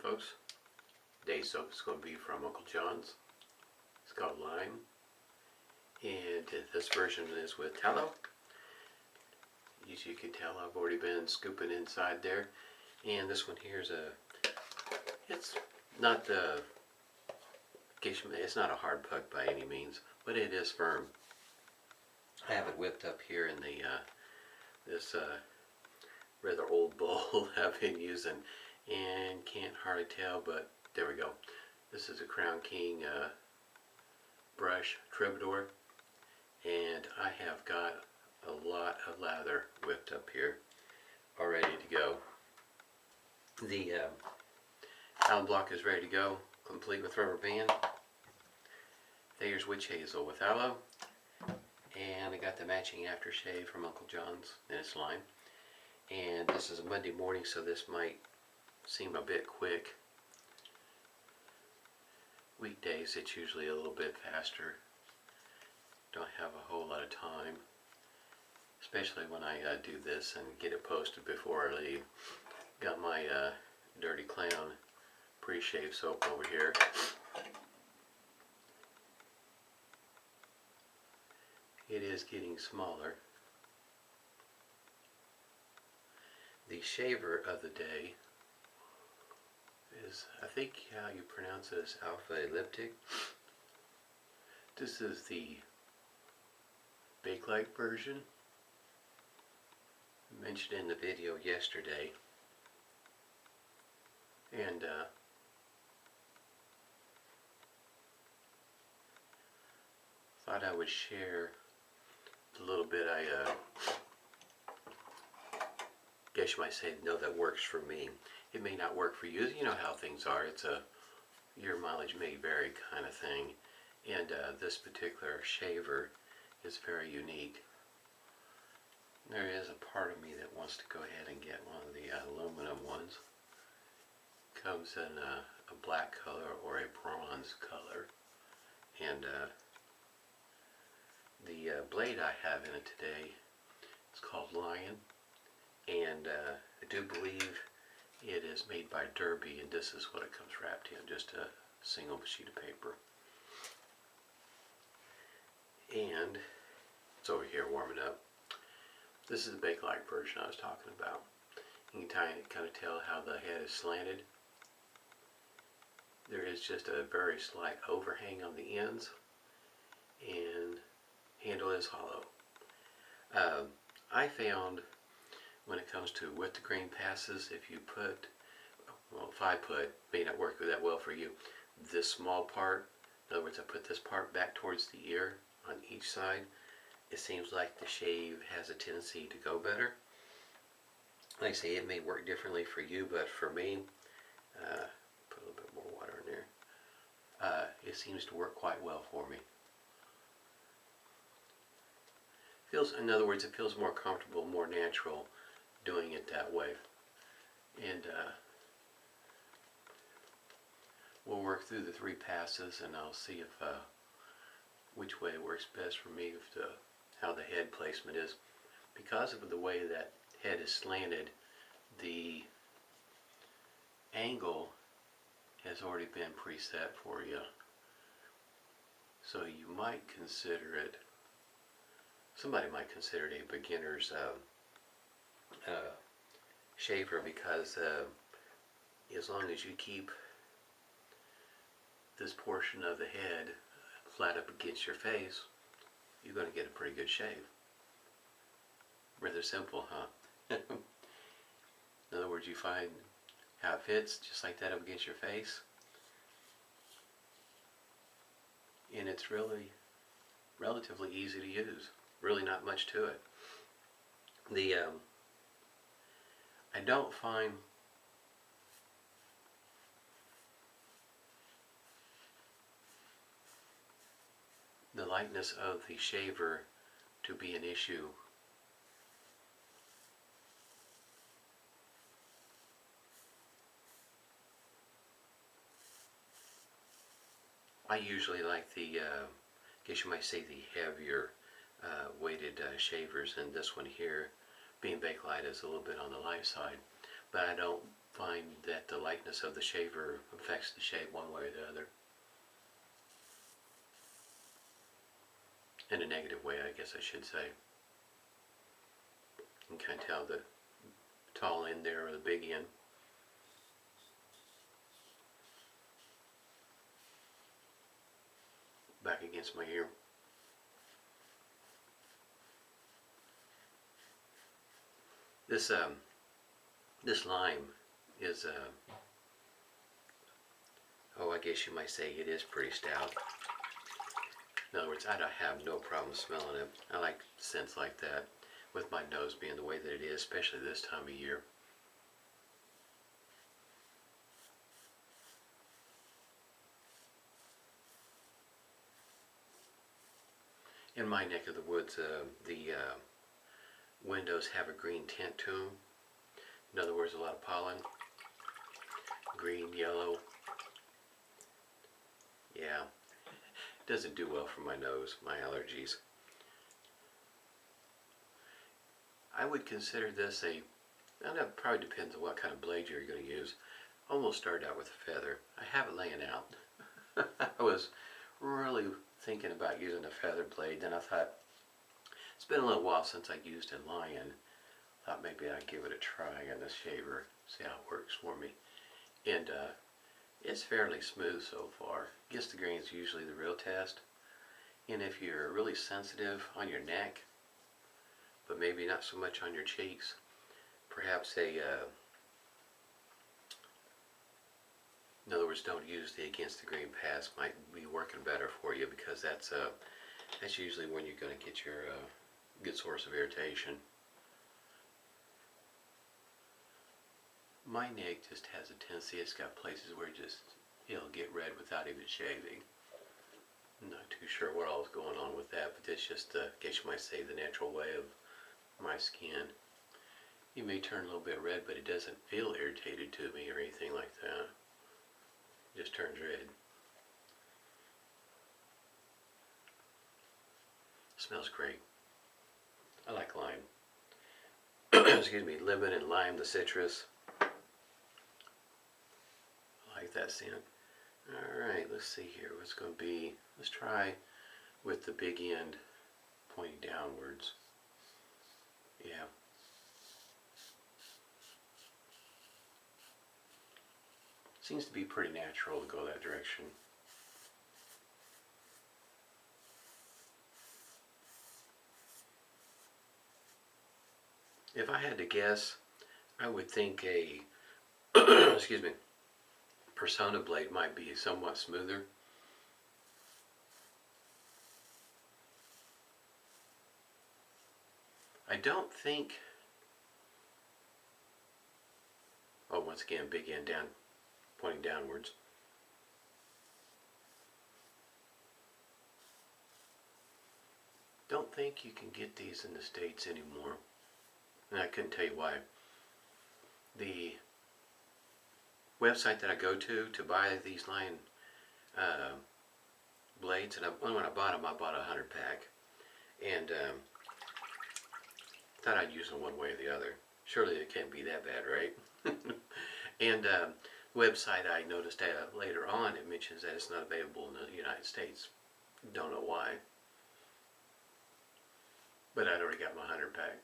folks. Today's soap is going to be from Uncle John's. It's called Lime, and this version is with tallow. As you can tell, I've already been scooping inside there, and this one here is it's not it's not a hard puck by any means, but it is firm. I have it whipped up here in the this rather old bowl I've been using, and can't hardly tell, but there we go. This is a Crown King brush, Troubadour, and I have got a lot of lather whipped up here, all ready to go. The alum block is ready to go, complete with rubber band. There's witch hazel with aloe, and I got the matching aftershave from Uncle John's, and it's lime. And this is a Monday morning, so this might seem a bit quick. Weekdays it's usually a little bit faster. Don't have a whole lot of time, especially when I do this and get it posted before I leave. Got my Dirty Clown pre-shave soap over here. It is getting smaller. The shaver of the day is, I think how you pronounce it is Ecliptic. This is the Bakelite version. I mentioned in the video yesterday, and thought I would share a little bit. I guess you might say, no, that works for me. It may not work for you. You know how things are. It's a your mileage may vary kind of thing. And this particular shaver is very unique. There is a part of me that wants to go ahead and get one of the aluminum ones. Comes in a black color or a bronze color. And the blade I have in it today is called Lion. And I do believe it is made by Derby, and this is what it comes wrapped in, just a single sheet of paper. And it's over here warming up. This is the Bakelite version I was talking about. You can kind of tell how the head is slanted. There is just a very slight overhang on the ends, and handle is hollow. I found when it comes to with the grain passes, if you put, well, if I put, may not work that well for you, this small part, in other words, I put this part back towards the ear on each side, it seems like the shave has a tendency to go better. Like I say, it may work differently for you, but for me, put a little bit more water in there, it seems to work quite well for me. Feels, in other words, it feels more comfortable, more natural doing it that way. And we'll work through the 3 passes, and I'll see if which way works best for me, if how the head placement is. Because of the way that head is slanted, the angle has already been preset for you. So you might consider it, somebody might consider it a beginner's shaver, because as long as you keep this portion of the head flat up against your face, you're going to get a pretty good shave. Rather simple, huh? In other words, you find how it fits just like that up against your face, and it's really relatively easy to use. Really not much to it. The I don't find the lightness of the shaver to be an issue. I usually like the, I guess you might say, the heavier weighted shavers, and this one here, being Bakelite, is a little bit on the light side. But I don't find that the lightness of the shaver affects the shave one way or the other. In a negative way, I guess I should say. You can kind of tell the tall end there or the big end. Back against my ear. This lime is oh, I guess you might say it is pretty stout. In other words, I don't have no problem smelling it. I like scents like that, with my nose being the way that it is, especially this time of year. In my neck of the woods, the windows have a green tint to them. In other words, a lot of pollen. Green, yellow. Yeah, it doesn't do well for my nose, my allergies. I would consider this a, and that probably depends on what kind of blade you're going to use. Almost started out with a feather. I have it laying out. I was really thinking about using a feather blade, then I thought, it's been a little while since I used a lion. Thought maybe I'd give it a try on this shaver, see how it works for me. And it's fairly smooth so far. Guess the grain is usually the real test. And if you're really sensitive on your neck, but maybe not so much on your cheeks, perhaps in other words, don't use the against the grain pass might be working better for you, because that's usually when you're going to get your good source of irritation. My neck just has a tendency, it's got places where it'll get red without even shaving. I'm not too sure what all is going on with that, but it's just, I guess you might say, the natural way of my skin. It may turn a little bit red, but it doesn't feel irritated to me or anything like that. It just turns red. It smells great. I like lime. Excuse me, lemon and lime, the citrus. I like that scent. Alright, let's see here. What's going to be, let's try with the big end pointing downwards. Yeah. Seems to be pretty natural to go that direction. If I had to guess, I would think a excuse me, Persona blade might be somewhat smoother. I don't think, oh, once again, big end down, pointing downwards. Don't think you can get these in the States anymore. And I couldn't tell you why. The website that I go to buy these line blades, and when I bought them, I bought a 100-pack, and thought I'd use them one way or the other. Surely it can't be that bad, right? And the website, I noticed later on, it mentions that it's not available in the United States. Don't know why, but I'd already got my 100-pack.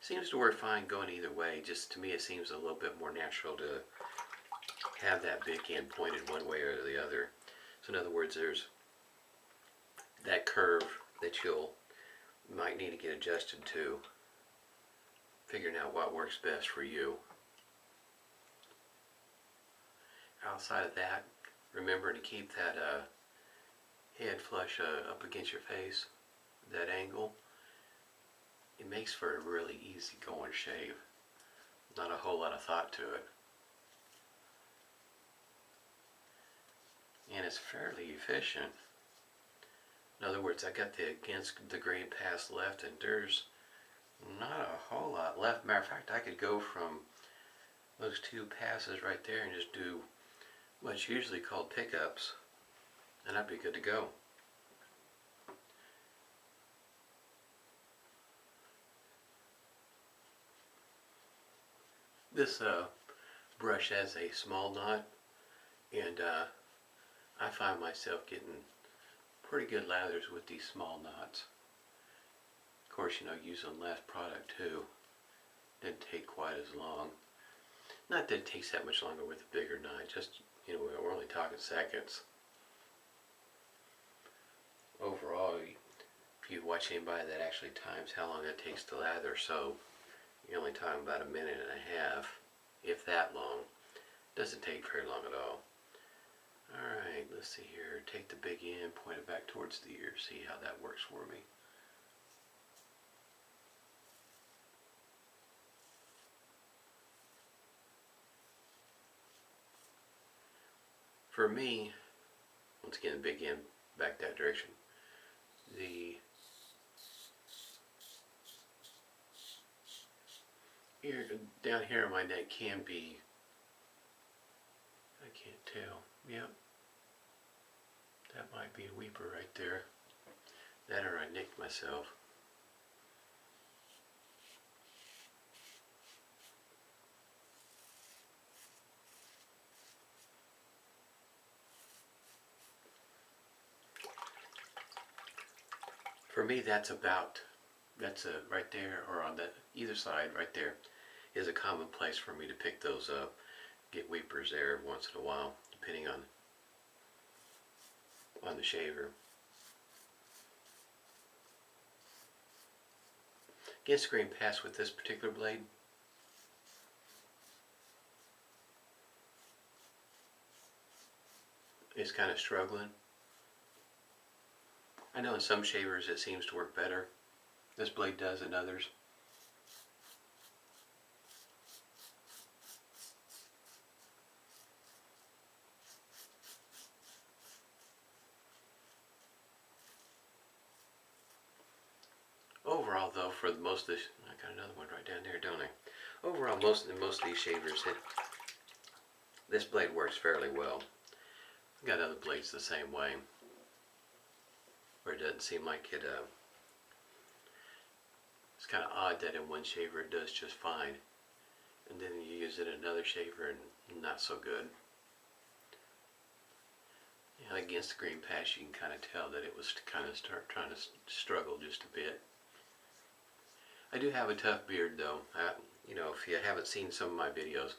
Seems to work fine going either way. Just to me, it seems a little bit more natural to have that big end pointed one way or the other. So in other words, there's that curve that might need to get adjusted to, figuring out what works best for you. Outside of that, remember to keep that head flush up against your face, that angle. It makes for a really easy going shave. Not a whole lot of thought to it. And it's fairly efficient. In other words, I got the against the grain pass left, and there's not a whole lot left. Matter of fact, I could go from those two passes right there and just do it's usually called pickups, and I'd be good to go. This brush has a small knot, and I find myself getting pretty good lathers with these small knots. Of course, you know, using less product too didn't take quite as long. Not that it takes that much longer with a bigger knot, just, you know, we're only talking seconds. Overall, if you watch anybody that actually times how long it takes to lather soap, you're only talking about a minute and a half, if that long. Doesn't take very long at all. Alright, let's see here. Take the big end, point it back towards the ear, see how that works for me. For me, once again, the big end back that direction. The ear down here on my neck can be, I can't tell. Yep. That might be a weeper right there. That or I nicked myself. For me, that's right there, or on the either side right there is a common place for me to pick those up. Get weepers there once in a while, depending on the shaver. Against grain pass with this particular blade. It's kind of struggling. I know in some shavers it seems to work better. This blade does in others. Overall, though, for most of this, I got another one right down there, don't I? Overall, most of these shavers, this blade works fairly well. I've got other blades the same way, where it doesn't seem like it. It's kind of odd that in one shaver it does just fine, and then you use it in another shaver and not so good. Yeah, against the green patch, you can kind of tell that it was kind of trying to struggle just a bit. I do have a tough beard though. You know, if you haven't seen some of my videos,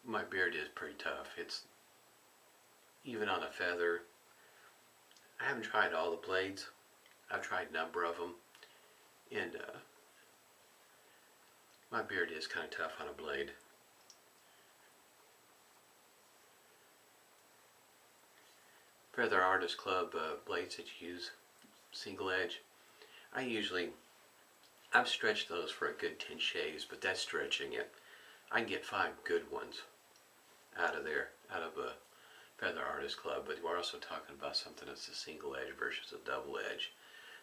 my beard is pretty tough. It's even on a feather. I haven't tried all the blades. I've tried a number of them, and my beard is kind of tough on a blade. Feather Artist Club blades that you use, single edge, I've stretched those for a good 10 shaves, but that's stretching it. I can get 5 good ones out of a Feather Artist Club, but we're also talking about something that's a single edge versus a double edge.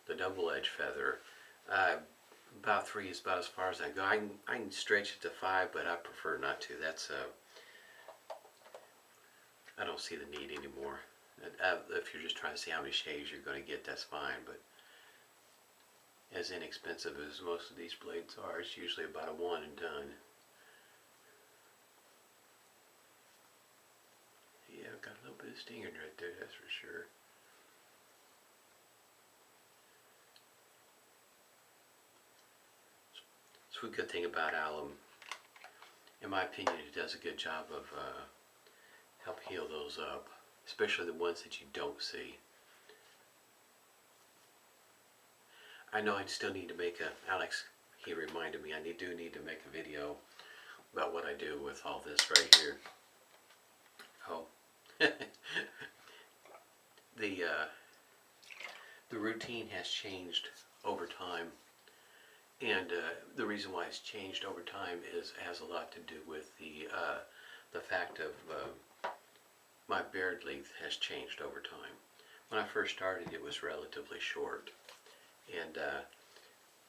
The double edge feather, about 3 is about as far as I go. I can stretch it to 5, but I prefer not to. That's I don't see the need anymore. If you're just trying to see how many shaves you're going to get, that's fine, but as inexpensive as most of these blades are, it's usually about a one and done. Yeah, I've got a little bit of stinging right there, that's for sure. So a good thing about alum, in my opinion, it does a good job of help heal those up, especially the ones that you don't see. I know I still need to make Alex, he reminded me, I do need to make a video about what I do with all this right here. Oh. The routine has changed over time, and the reason why it's changed over time has a lot to do with the fact of my beard length has changed over time. When I first started, it was relatively short. And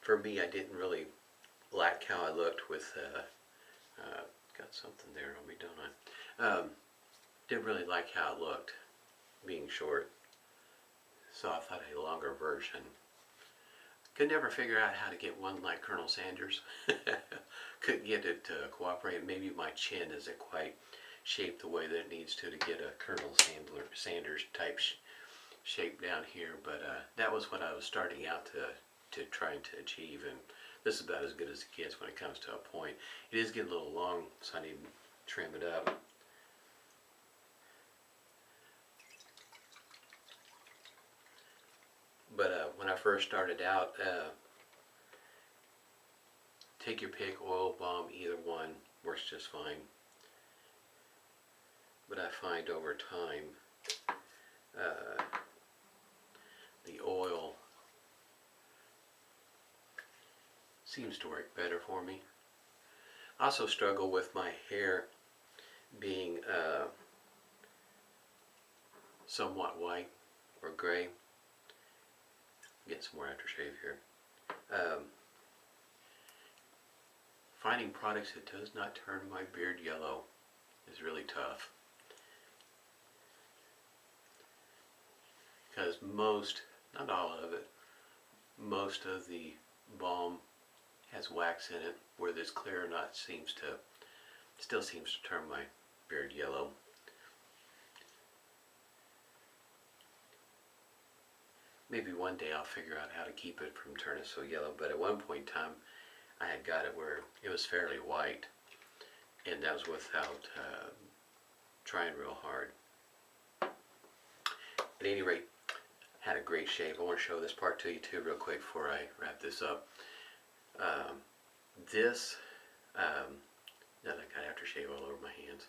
for me, I didn't really like how I looked with, got something there on me, don't I? didn't really like how it looked, being short. So I thought a longer version. Could never figure out how to get one like Colonel Sanders. Couldn't get it to cooperate. Maybe my chin isn't quite shaped the way that it needs to get a Colonel Sanders type shape down here. But that was what I was starting out to trying to achieve, and this is about as good as it gets when it comes to a point. It is getting a little long, so I need to trim it up. But when I first started out, take your pick, oil, balm, either one works just fine. But I find over time, the oil seems to work better for me. I also struggle with my hair being somewhat white or gray. Get some more aftershave here. Finding products that does not turn my beard yellow is really tough. Because most, not all of it, most of the balm has wax in it, where this clear or not still seems to turn my beard yellow. Maybe one day I'll figure out how to keep it from turning so yellow, but at one point in time I had got it where it was fairly white, and that was without trying real hard. At any rate, had a great shave. I want to show this part to you too real quick before I wrap this up. Now that I got aftershave all over my hands.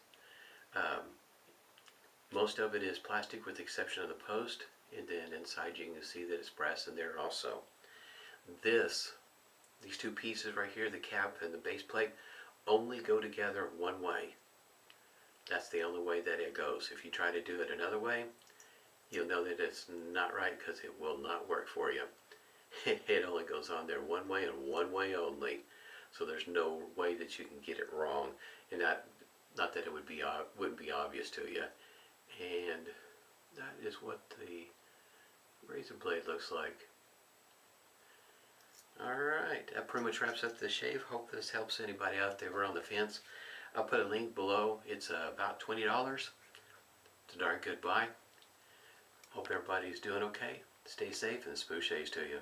Most of it is plastic with the exception of the post, and then inside you can see that it's brass in there also. These two pieces right here, the cap and the base plate, only go together one way. That's the only way that it goes. If you try to do it another way, you'll know that it's not right, because it will not work for you. It only goes on there one way and one way only. So there's no way that you can get it wrong, and not that it wouldn't be obvious to you. And that is what the razor blade looks like. Alright, that pretty much wraps up the shave. Hope this helps anybody out there on the fence. I'll put a link below. It's about $20. It's a darn good buy. Hope everybody's doing okay. Stay safe, and smooth shaves to you.